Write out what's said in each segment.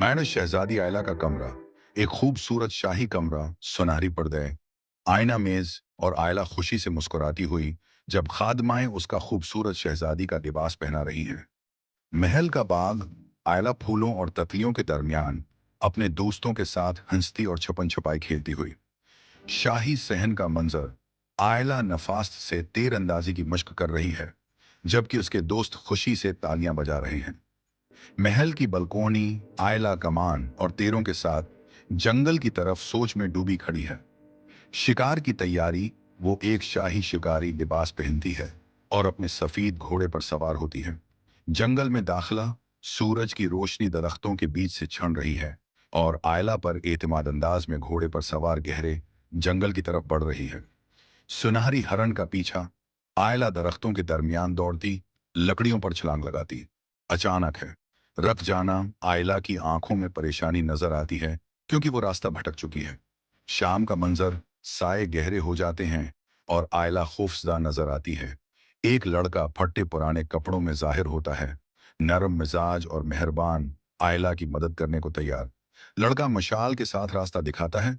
मैंने शहजादी आयला का कमरा, एक खूबसूरत शाही कमरा, सुनहरी पर्दे, आईना मेज और आयला खुशी से मुस्कुराती हुई जब खादमाएं उसका खूबसूरत शहजादी का लिबास पहना रही हैं। महल का बाग, आयला फूलों और तितलियों के दरमियान अपने दोस्तों के साथ हंसती और छपन छपाई खेलती हुई। शाही सहन का मंजर, आयला नफास्त से तीर अंदाजी की मश्क कर रही है, जबकि उसके दोस्त खुशी से तालियां बजा रहे हैं। महल की बलकोनी आयला कमान और तीरों के साथ जंगल की तरफ सोच में डूबी खड़ी है। शिकार की तैयारी, वो एक शाही शिकारी लिबास पहनती है और अपने सफेद घोड़े पर सवार होती है। जंगल में दाखिला, सूरज की रोशनी दरख्तों के बीच से छन रही है और आयला पर एतमाद अंदाज में घोड़े पर सवार गहरे जंगल की तरफ बढ़ रही है। सुनहरी हरण का पीछा, आयला दरख्तों के दरमियान दौड़ती, लकड़ियों पर छलांग लगाती। अचानक है रक जाना, आयला की आंखों में परेशानी नजर आती है क्योंकि वो रास्ता भटक चुकी है। शाम का मंजर, साए गहरे हो जाते हैं और आयला खौफजदा नजर आती है। एक लड़का फटे पुराने कपड़ों में जाहिर होता है, नरम मिजाज और मेहरबान, आयला की मदद करने को तैयार। लड़का मशाल के साथ रास्ता दिखाता है।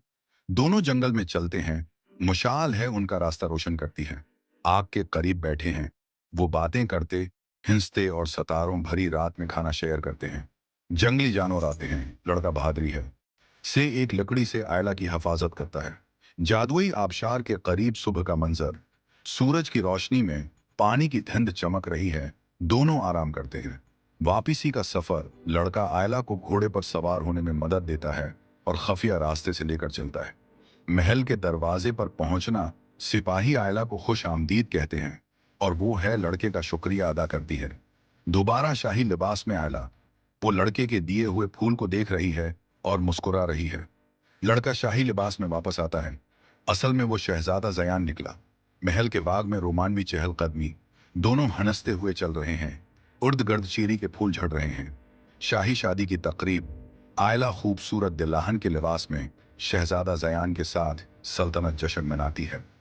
दोनों जंगल में चलते हैं। मशाल है उनका रास्ता रोशन करती है। आग के करीब बैठे हैं, वो बातें करते, हिंसते और सतारों भरी रात में खाना शेयर करते हैं। जंगली जानवर आते हैं, लड़का बहादुरी है से एक लकड़ी से आयला की हिफाजत करता है। जादुई आबशार के करीब सुबह का मंजर, सूरज की रोशनी में पानी की धुंध चमक रही है। दोनों आराम करते हैं। वापसी का सफर, लड़का आयला को घोड़े पर सवार होने में मदद देता है और खुफिया रास्ते से लेकर चलता है। महल के दरवाजे पर पहुंचना, सिपाही आयला को खुश आमदीद कहते हैं और वो है लड़के का शुक्रिया अदा करती है। दोबारा शाही लिबास में आयला, वो लड़के के दिए हुए फूल को देख रही है और मुस्कुरा रही है। लड़का शाही लिबास में वापस आता है। असल में वो शहजादा जयान निकला। महल के बाग में रोमानवी चहलकदमी, दोनों हंसते हुए चल रहे हैं। उर्द गर्द चीरी के फूल झड़ रहे हैं। शाही शादी की तकरीब, आयला खूबसूरत दुल्हन के लिबास में शहजादा जयान के साथ सल्तनत जश्न मनाती है।